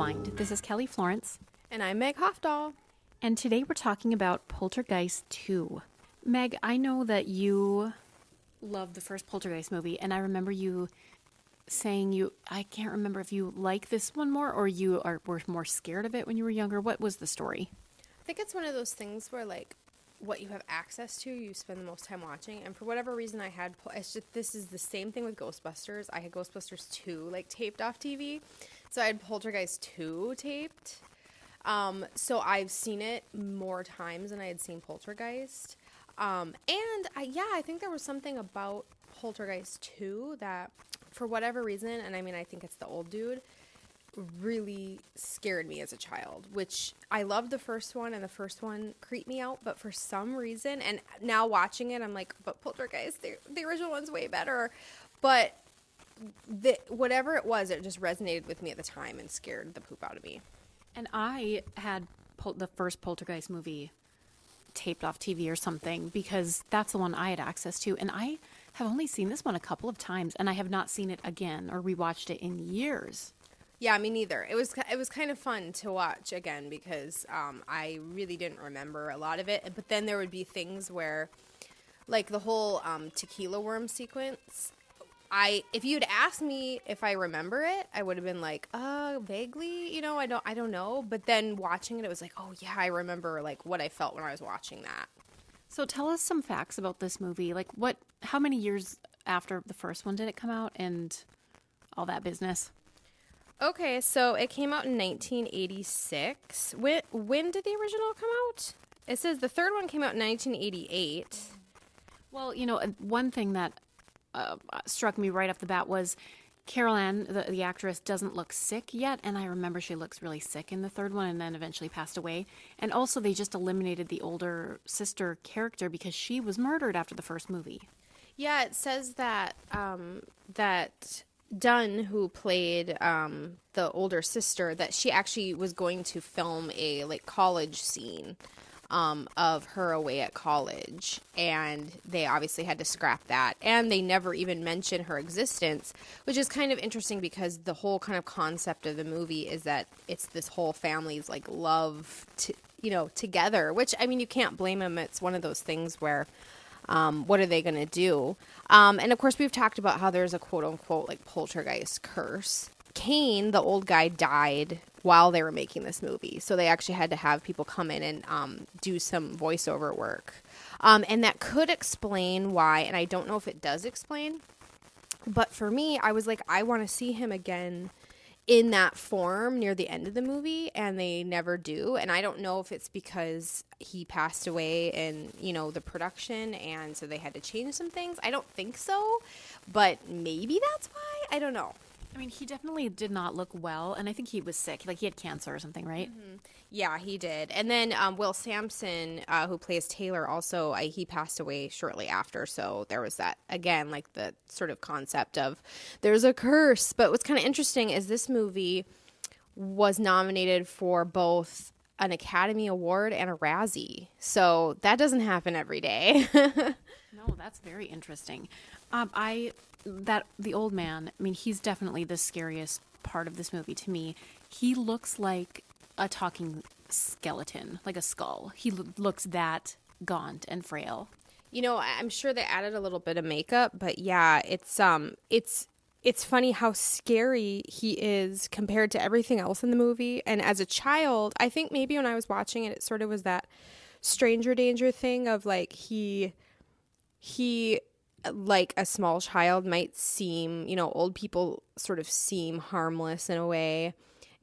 Rewind. This is Kelly Florence. And I'm Meg Hofdahl. And today we're talking about Poltergeist II. Meg, I know that you love the first Poltergeist movie, and I remember you saying I can't remember if you like this one more or were more scared of it when you were younger. What was the story? I think it's one of those things where, like, what you have access to, you spend the most time watching. And for whatever reason, this is the same thing with Ghostbusters. I had Ghostbusters 2, like, taped off TV. So I had Poltergeist 2 taped. So I've seen it more times than I had seen Poltergeist. I think there was something about Poltergeist 2 that, for whatever reason, and I mean, I think it's the old dude, really scared me as a child, which I loved the first one, and the first one creeped me out, but for some reason, and now watching it, I'm like, but Poltergeist, the original one's way better. But whatever it was, it just resonated with me at the time and scared the poop out of me. And I had the first Poltergeist movie taped off TV or something because that's the one I had access to. And I have only seen this one a couple of times, and I have not seen it again or rewatched it in years. Yeah, me neither. It was kind of fun to watch again because I really didn't remember a lot of it. But then there would be things where, like the whole tequila worm sequence, if you'd asked me if I remember it, I would have been like, vaguely, I don't know. But then watching it was like, oh yeah, I remember like what I felt when I was watching that. So tell us some facts about this movie. Like how many years after the first one did it come out and all that business? Okay, so it came out in 1986. When did the original come out? It says the third one came out in 1988. Well, one thing that struck me right off the bat was Carol Ann, the actress, doesn't look sick yet, and I remember she looks really sick in the third one and then eventually passed away. And also they just eliminated the older sister character because she was murdered after the first movie. Yeah, it says that that Dunn, who played the older sister, that she actually was going to film a college scene of her away at college, and they obviously had to scrap that, and they never even mention her existence, which is kind of interesting because the whole kind of concept of the movie is that it's this whole family's love together, which I mean you can't blame them. It's one of those things where what are they going to do? And of course, we've talked about how there's a quote-unquote poltergeist curse. Kane, the old guy, died while they were making this movie. So they actually had to have people come in and do some voiceover work. And that could explain why, and I don't know if it does explain, but for me, I was like, I want to see him again in that form near the end of the movie, and they never do. And I don't know if it's because he passed away in, the production, and so they had to change some things. I don't think so, but maybe that's why. I don't know. I mean, he definitely did not look well, and I think he was sick. Like, he had cancer or something, right? Mm-hmm. Yeah, he did. And then Will Sampson, who plays Taylor, also, he passed away shortly after. So there was that, again, the sort of concept of there's a curse. But what's kind of interesting is this movie was nominated for both an Academy Award and a Razzie. So that doesn't happen every day. No, that's very interesting. The old man, I mean, he's definitely the scariest part of this movie to me. He looks like a talking skeleton, like a skull. He looks that gaunt and frail. I'm sure they added a little bit of makeup, but yeah, it's funny how scary he is compared to everything else in the movie. And as a child, I think maybe when I was watching it, it sort of was that stranger danger thing of he like a small child might seem, old people sort of seem harmless in a way.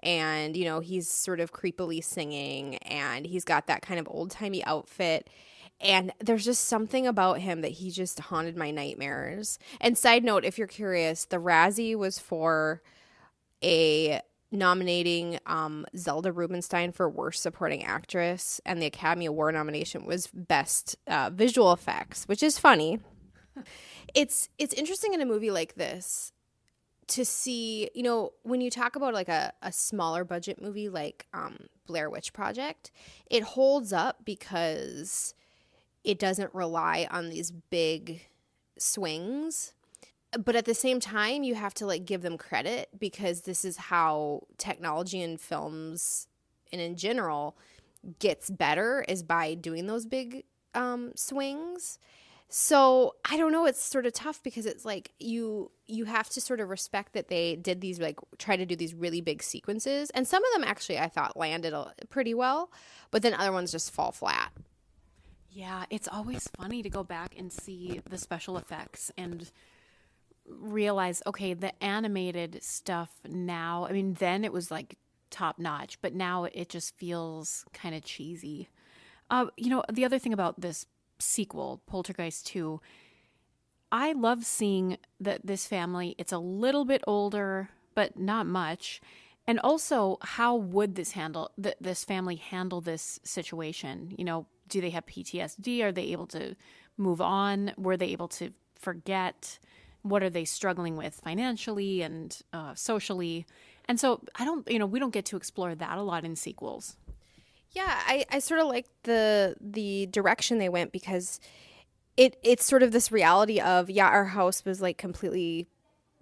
And, he's sort of creepily singing, and he's got that kind of old-timey outfit. And there's just something about him that he just haunted my nightmares. And side note, if you're curious, the Razzie was for nominating Zelda Rubinstein for Worst Supporting Actress, and the Academy Award nomination was Best Visual Effects, which is funny. It's interesting in a movie like this to see, when you talk about a smaller budget movie like Blair Witch Project, it holds up because it doesn't rely on these big swings. but at the same time, you have to like give them credit because this is how technology in films and in general gets better, is by doing those big swings. So I don't know, it's sort of tough because it's like you have to sort of respect that they did these, like, try to do these really big sequences, and some of them actually I thought landed pretty well, but then other ones just fall flat. Yeah, it's always funny to go back and see the special effects and realize, okay, the animated stuff now, I mean, then it was like top notch, but now it just feels kind of cheesy. The other thing about this sequel, Poltergeist 2, I love seeing that this family, it's a little bit older, but not much. And also, how would this family handle this situation? Do they have PTSD? Are they able to move on? Were they able to forget? What are they struggling with financially and socially? And so we don't get to explore that a lot in sequels. Yeah, I sort of like the direction they went because it's sort of this reality of, yeah, our house was like completely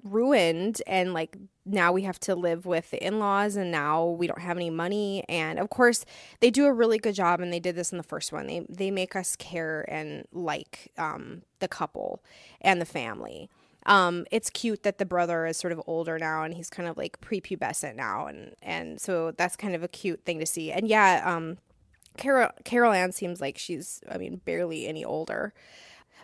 ruined, and like now we have to live with the in-laws, and now we don't have any money. And of course they do a really good job, and they did this in the first one. They make us care and like the couple and the family. It's cute that the brother is sort of older now, and he's kind of like prepubescent now, and so that's kind of a cute thing to see. And yeah, Carol Ann seems like she's, I mean, barely any older.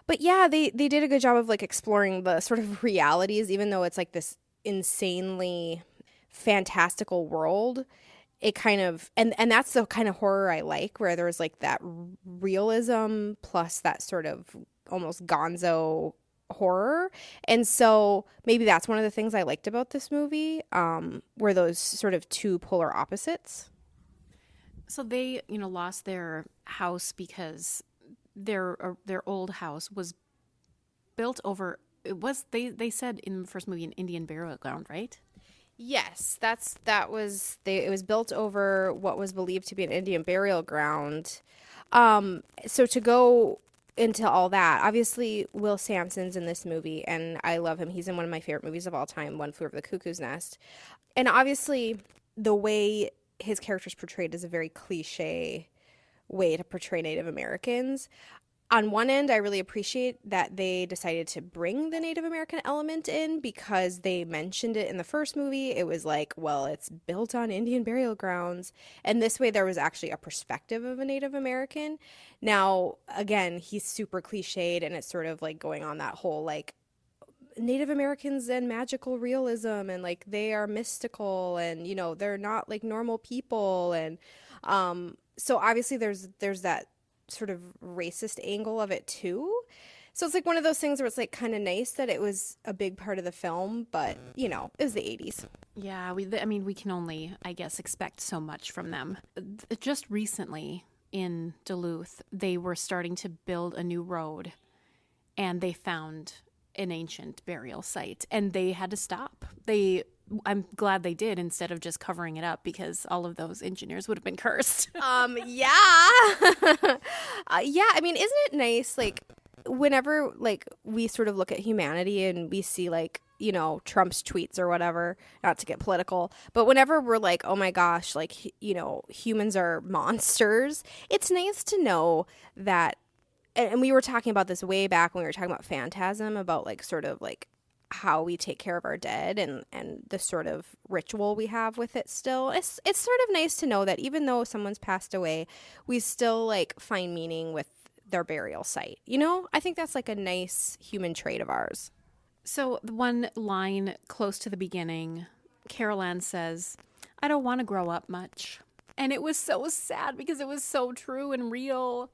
But yeah, they did a good job of like exploring the sort of realities, even though it's like this insanely fantastical world. It kind of, and that's the kind of horror I like, where there's like that realism plus that sort of almost gonzo horror. And so maybe that's one of the things I liked about this movie, were those sort of two polar opposites. So they, lost their house because their old house was built over. They said in the first movie an Indian burial ground, right? Yes, it was built over what was believed to be an Indian burial ground. So to go into all that, obviously Will Sampson's in this movie, and I love him. He's in one of my favorite movies of all time, One Flew Over the Cuckoo's Nest. And obviously the way his character's portrayed is a very cliche way to portray Native Americans. On one end, I really appreciate that they decided to bring the Native American element in, because they mentioned it in the first movie. It was like, well, it's built on Indian burial grounds. And this way there was actually a perspective of a Native American. Now, again, he's super cliched, and it's sort of like going on that whole like Native Americans and magical realism, and like they are mystical, and they're not like normal people. And so obviously there's that sort of racist angle of it too. So it's like one of those things where it's like kind of nice that it was a big part of the film, but it was the 80s. Yeah, we can only, I guess, expect so much from them. Just recently in Duluth, they were starting to build a new road, and they found an ancient burial site, and they had to stop. I'm glad they did, instead of just covering it up, because all of those engineers would have been cursed. Yeah. Yeah, I mean, isn't it nice, like, whenever, like, we sort of look at humanity and we see, like, Trump's tweets or whatever, not to get political, but whenever we're like, oh my gosh, like, humans are monsters, it's nice to know that, and we were talking about this way back when we were talking about Phantasm, about, like, sort of, like, how we take care of our dead, and the sort of ritual we have with it still. It's sort of nice to know that even though someone's passed away, we still like find meaning with their burial site. I think that's like a nice human trait of ours. So the one line close to the beginning, Carol Ann says, "I don't want to grow up much." And it was so sad because it was so true and real.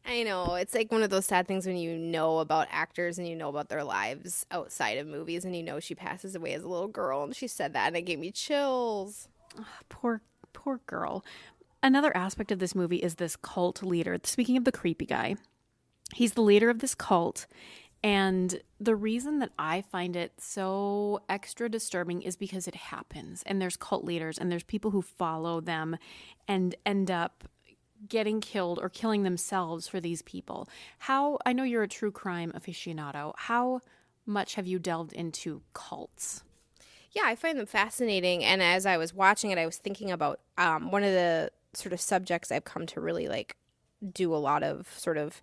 I know. It's like one of those sad things when you know about actors and you know about their lives outside of movies, and she passes away as a little girl, and she said that and it gave me chills. Poor girl. Another aspect of this movie is this cult leader. Speaking of the creepy guy, he's the leader of this cult. And the reason that I find it so extra disturbing is because it happens. And there's cult leaders, and there's people who follow them and end up getting killed or killing themselves for these people. I know you're a true crime aficionado. How much have you delved into cults? Yeah, I find them fascinating. And as I was watching it, I was thinking about one of the sort of subjects I've come to really like do a lot of sort of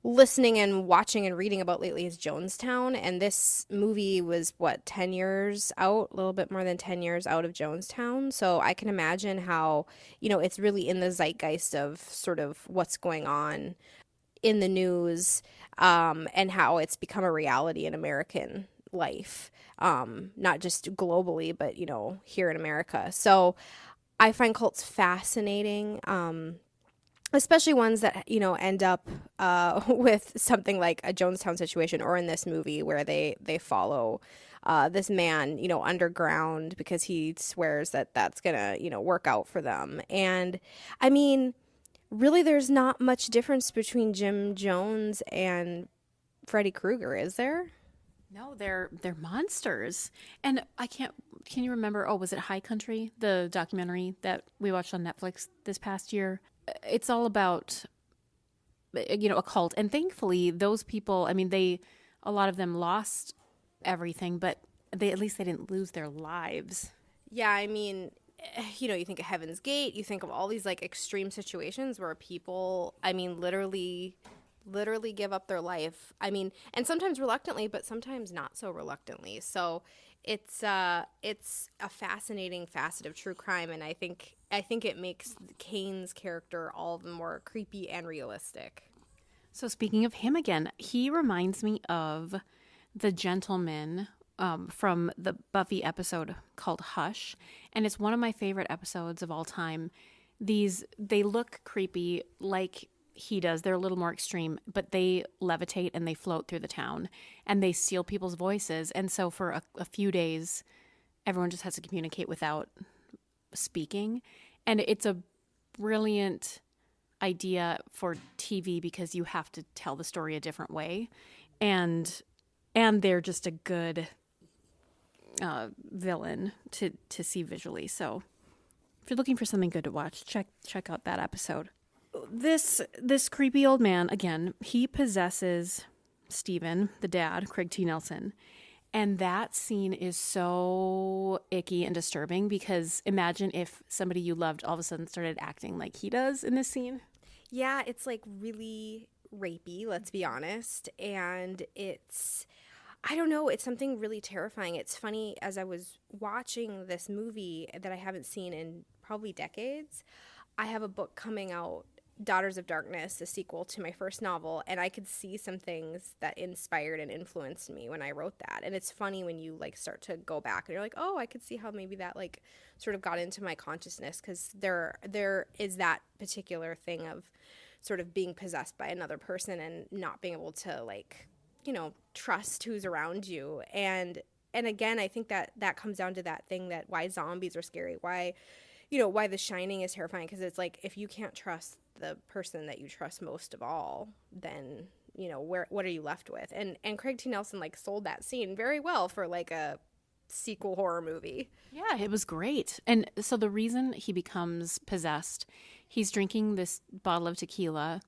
listening and watching and reading about lately is Jonestown. And this movie was, what, 10 years out, a little bit more than 10 years out of Jonestown. So I can imagine how, it's really in the zeitgeist of sort of what's going on in the news, and how it's become a reality in American life, not just globally, but, here in America. So I find cults fascinating, especially ones that, end up with something like a Jonestown situation, or in this movie where they follow this man, underground, because he swears that that's going to, work out for them. And I mean, really, there's not much difference between Jim Jones and Freddy Krueger, is there? No, they're monsters. And can you remember, oh, was it High Country, the documentary that we watched on Netflix this past year? It's all about a cult. And thankfully those people, I mean, a lot of them lost everything, but at least they didn't lose their lives. Yeah, I mean, you think of Heaven's Gate, you think of all these like extreme situations where people, I mean, literally give up their life. I mean, and sometimes reluctantly, but sometimes not so reluctantly. So it's a fascinating facet of true crime, and I think it makes Kane's character all the more creepy and realistic. So speaking of him again, he reminds me of the gentleman from the Buffy episode called Hush, and it's one of my favorite episodes of all time. They look creepy like he does. They're a little more extreme, but they levitate and they float through the town and they steal people's voices. And so for a few days, everyone just has to communicate without speaking. And it's a brilliant idea for TV because you have to tell the story a different way. And they're just a good villain to see visually. So if you're looking for something good to watch, check out that episode. This creepy old man, again, he possesses Stephen, the dad, Craig T. Nelson. And that scene is so icky and disturbing because imagine if somebody you loved all of a sudden started acting like he does in this scene. Yeah, it's like really rapey, let's be honest. And I don't know, it's something really terrifying. It's funny, as I was watching this movie that I haven't seen in probably decades, I have a book coming out, Daughters of Darkness, a sequel to my first novel, and I could see some things that inspired and influenced me when I wrote that. And it's funny when you like start to go back and you're like, oh, I could see how maybe that like sort of got into my consciousness, because there is that particular thing of sort of being possessed by another person and not being able to like, trust who's around you. And again, I think that comes down to that thing that why zombies are scary, why The Shining is terrifying, because it's like if you can't trust the person that you trust most of all, then what are you left with? And Craig T. Nelson like sold that scene very well for like a sequel horror movie. Yeah, it was great. And so the reason he becomes possessed, he's drinking this bottle of tequila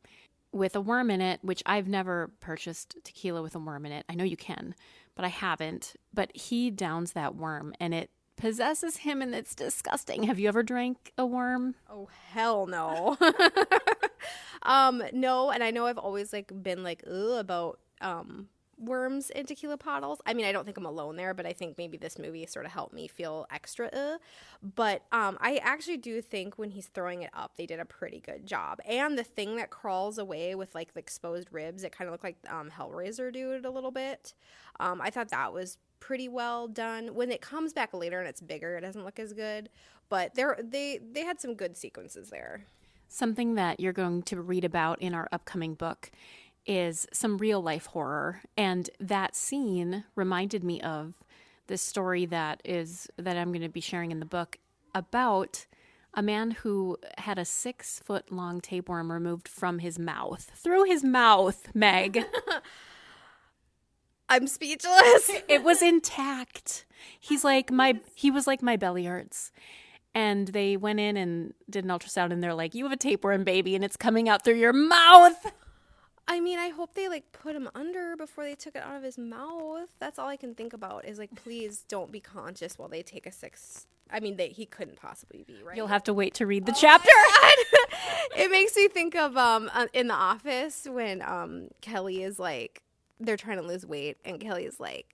with a worm in it, which I've never purchased tequila with a worm in it. I know you can, but I haven't. But he downs that worm and it possesses him, and it's disgusting. Have you ever drank a worm? Oh, hell no. No, and I know I've always like been like ugh about worms in tequila bottles. I mean, I don't think I'm alone there, but I think maybe this movie sort of helped me feel extra But I actually do think when he's throwing it up, they did a pretty good job. And the thing that crawls away with like the exposed ribs, it kind of looked like Hellraiser dude a little bit. I thought that was pretty well done. When it comes back later and it's bigger, it doesn't look as good. But they had some good sequences there. Something that you're going to read about in our upcoming book is some real life horror. And that scene reminded me of this story that I'm going to be sharing in the book about a man who had a 6-foot long tapeworm removed from his mouth. Through his mouth, Meg. I'm speechless. It was intact. He was like, my belly hurts. And they went in and did an ultrasound and they're like, you have a tapeworm, baby, and it's coming out through your mouth. I mean, I hope they like put him under before they took it out of his mouth. That's all I can think about is like, please don't be conscious while they take a six. I mean, he couldn't possibly be, right? You'll have to wait to read the chapter. It makes me think of in The Office when Kelly is like, they're trying to lose weight, and Kelly is like,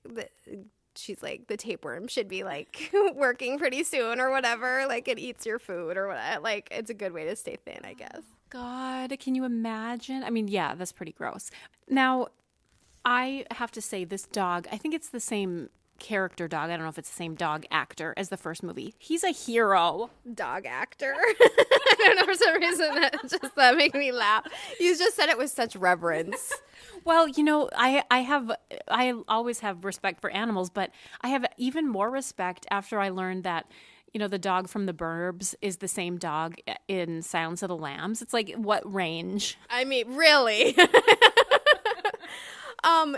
she's like, the tapeworm should be like working pretty soon or whatever. Like it eats your food or whatever. Like it's a good way to stay thin, I guess. God, can you imagine? I mean, yeah, that's pretty gross. Now, I have to say, this dog, I think it's the same character dog. I don't know if it's the same dog actor as the first movie. He's a hero. Dog actor. I don't know, for some reason that made me laugh. You just said it with such reverence. Well, you know, I always have respect for animals, but I have even more respect after I learned that, you know, the dog from the Burbs is the same dog in Silence of the Lambs. It's like, what range? I mean, really?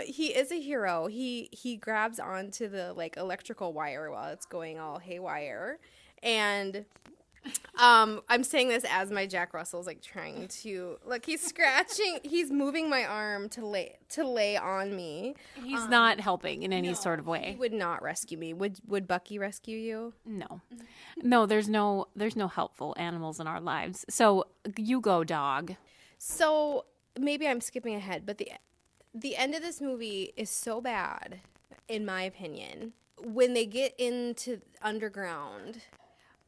He is a hero. He grabs onto the like electrical wire while it's going all haywire. And I'm saying this as my Jack Russell's like trying to look, he's scratching, he's moving my arm to lay on me. He's not helping in any sort of way. He would not rescue me. Would Bucky rescue you? No, there's no helpful animals in our lives. So you go, dog. So maybe I'm skipping ahead, but the end of this movie is so bad, in my opinion. When they get into underground,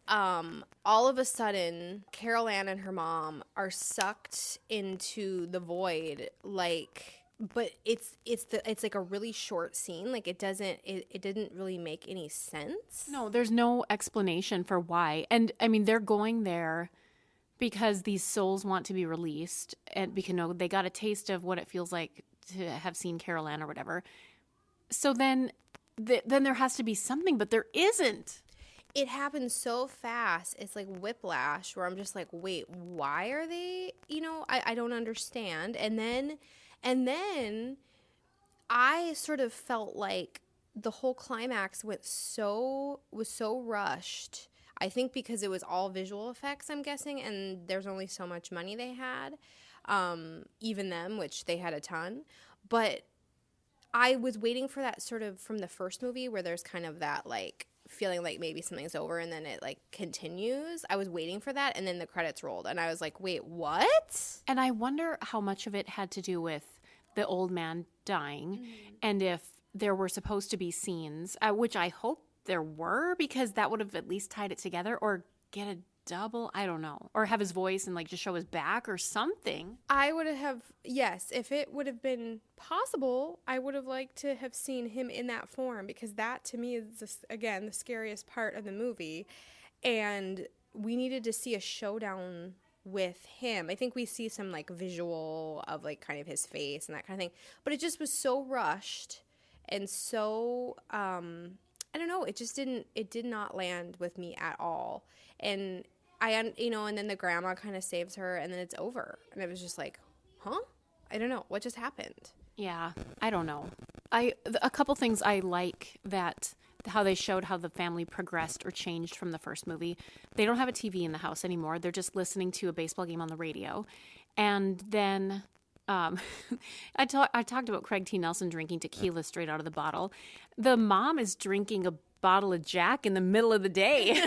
all of a sudden, Carol Ann and her mom are sucked into the void, but it's like a really short scene. Like it didn't really make any sense. No, there's no explanation for why. And I mean, they're going there because these souls want to be released, and because they got a taste of what it feels like to have seen Carol Ann or whatever. So then there has to be something, but there isn't. It happens so fast. It's like whiplash where I'm just like, wait, why are they, I don't understand. And then I sort of felt like the whole climax was so rushed. I think because it was all visual effects, I'm guessing, and there's only so much money they had, even them, which they had a ton. But I was waiting for that sort of from the first movie where there's kind of that like feeling like maybe something's over and then it like continues. I was waiting for that, and then the credits rolled and I was like, wait, what? And I wonder how much of it had to do with the old man dying, and if there were supposed to be scenes, which I hope there were, because that would have at least tied it together, or get a double, I don't know, or have his voice and like just show his back or something. I would have, yes, if it would have been possible, I would have liked to have seen him in that form, because that to me is just, again, the scariest part of the movie. And we needed to see a showdown with him. I think we see some like visual of like kind of his face and that kind of thing, but it just was so rushed and so I don't know, it did not land with me at all. And and then the grandma kind of saves her, and then it's over. And it was just like, huh? I don't know. What just happened? Yeah, I don't know. A couple things I like that how they showed how the family progressed or changed from the first movie. They don't have a TV in the house anymore. They're just listening to a baseball game on the radio. And then I talked about Craig T. Nelson drinking tequila straight out of the bottle. The mom is drinking a bottle of Jack in the middle of the day.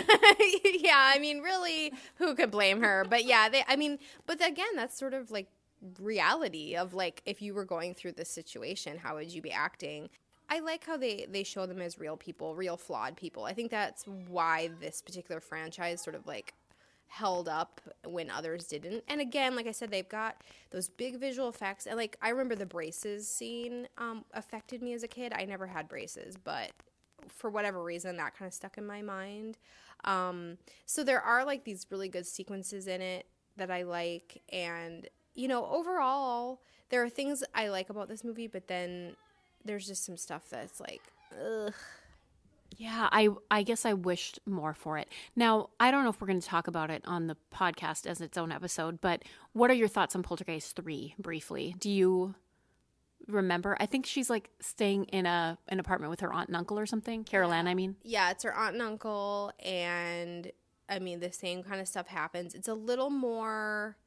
Yeah, I mean, really, who could blame her? But yeah, but again, that's sort of like reality of like, if you were going through this situation, how would you be acting? I like how they show them as real people, real flawed people. I think that's why this particular franchise sort of like held up when others didn't. And again, like I said, they've got those big visual effects. And like, I remember the braces scene affected me as a kid. I never had braces, but for whatever reason, that kind of stuck in my mind. So there are like these really good sequences in it that I like. And, overall, there are things I like about this movie, but then there's just some stuff that's like, ugh. Yeah, I guess I wished more for it. Now, I don't know if we're going to talk about it on the podcast as its own episode, but what are your thoughts on Poltergeist 3, briefly? Do you remember? I think she's like staying in an apartment with her aunt and uncle or something. Carol Ann, I mean. Yeah, it's her aunt and uncle, and I mean, the same kind of stuff happens. It's a little more,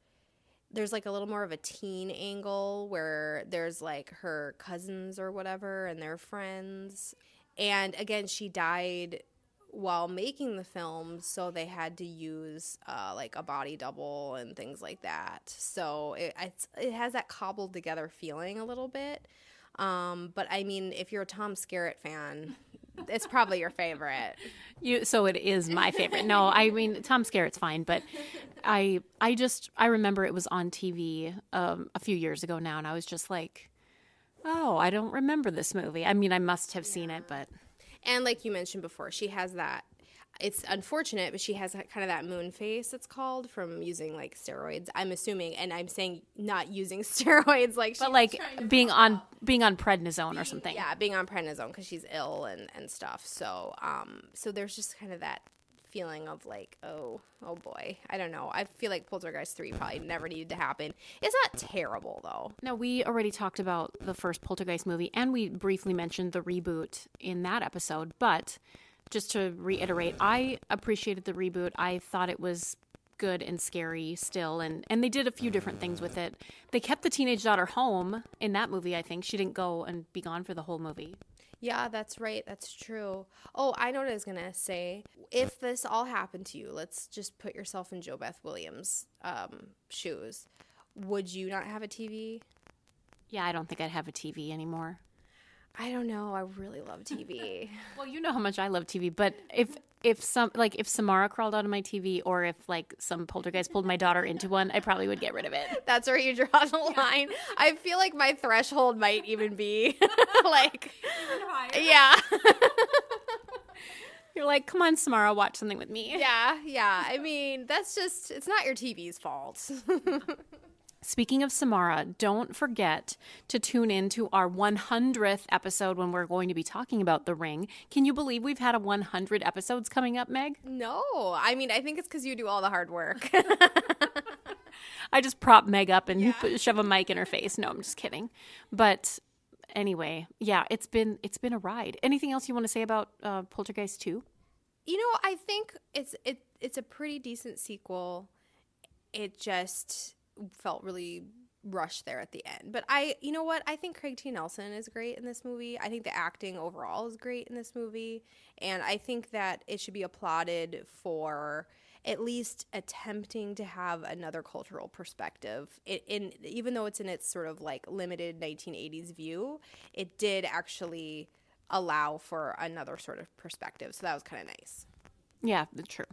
there's like a little more of a teen angle where there's like her cousins or whatever and their friends. And again, she died while making the film, so they had to use like a body double and things like that. So it has that cobbled together feeling a little bit. But I mean, if you're a Tom Skerritt fan, it's probably your favorite. So it is my favorite. No, I mean Tom Skerritt's fine, but I remember it was on TV a few years ago now, and I was just like, oh, I don't remember this movie. I mean, I must have seen it, but And like you mentioned before, she has that. It's unfortunate, but she has kind of that moon face, it's called, from using like steroids. I'm assuming, and I'm saying not using steroids, like, but like being on prednisone or something. Yeah, being on prednisone because she's ill and stuff. So so there's just kind of that feeling of like, oh boy, I don't know. I feel like Poltergeist 3 probably never needed to happen. It's not terrible though. No, we already talked about the first Poltergeist movie, and we briefly mentioned the reboot in that episode, but just to reiterate, I appreciated the reboot. I thought it was good and scary still, and they did a few different things with it. They kept the teenage daughter home in that movie, I think. She didn't go and be gone for the whole movie. Yeah, that's right. That's true. Oh, I know what I was going to say. If this all happened to you, let's just put yourself in Jo Beth Williams' shoes. Would you not have a TV? Yeah, I don't think I'd have a TV anymore. I don't know. I really love TV. Well, you know how much I love TV, but if Samara crawled out of my TV, or if like some poltergeist pulled my daughter into one, I probably would get rid of it. That's where you draw the line. I feel like my threshold might even be like, yeah. You're like, come on, Samara, watch something with me. Yeah. I mean, that's just, it's not your TV's fault. Speaking of Samara, don't forget to tune in to our 100th episode when we're going to be talking about The Ring. Can you believe we've had a 100 episodes coming up, Meg? No. I mean, I think it's because you do all the hard work. I just prop Meg up and shove a mic in her face. No, I'm just kidding. But anyway, yeah, it's been a ride. Anything else you want to say about Poltergeist 2? You know, I think it's a pretty decent sequel. It just felt really rushed there at the end. But you know what? I think Craig T. Nelson is great in this movie. I think the acting overall is great in this movie. And I think that it should be applauded for at least attempting to have another cultural perspective. Even though it's in its sort of like limited 1980s view, it did actually allow for another sort of perspective. So that was kind of nice. Yeah, true.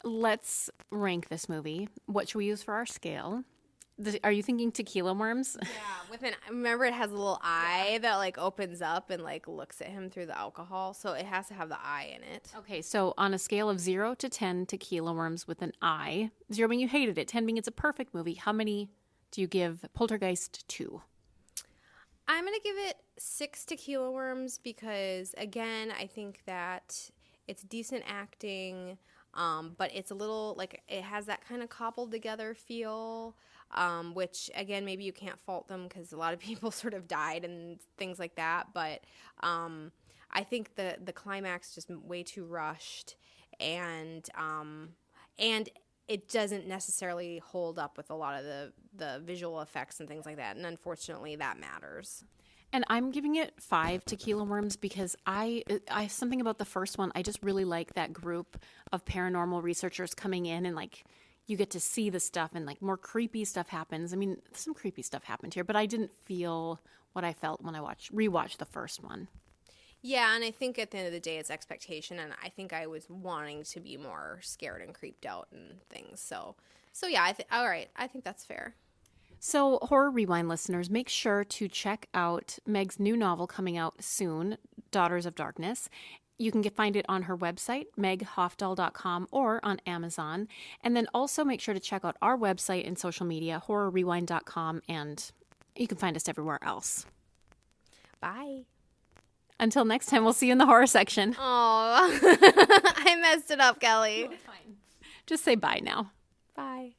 Let's rank this movie. What should we use for our scale? Are you thinking tequila worms? Yeah, remember it has a little eye that like opens up and like looks at him through the alcohol, so it has to have the eye in it. Okay, so on a scale of 0 to 10 tequila worms with an eye, 0 being you hated it, 10 being it's a perfect movie, how many do you give Poltergeist 2? I'm going to give it 6 tequila worms because, again, I think that it's decent acting, but it's a little, like, it has that kind of cobbled together feel, which, again, maybe you can't fault them because a lot of people sort of died and things like that, but I think the climax just way too rushed, and it doesn't necessarily hold up with a lot of the visual effects and things like that, and unfortunately that matters. And I'm giving it 5 tequila worms because I something about the first one, I just really like that group of paranormal researchers coming in and like you get to see the stuff and like more creepy stuff happens. I mean, some creepy stuff happened here, but I didn't feel what I felt when I rewatched the first one. Yeah, and I think at the end of the day, it's expectation, and I think I was wanting to be more scared and creeped out and things. So yeah, all right, I think that's fair. So, Horror Rewind listeners, make sure to check out Meg's new novel coming out soon, Daughters of Darkness. You can find it on her website, meghofdahl.com, or on Amazon. And then also make sure to check out our website and social media, horrorrewind.com, and you can find us everywhere else. Bye. Until next time, we'll see you in the horror section. Oh, I messed it up, Kelly. Fine. Just say bye now. Bye.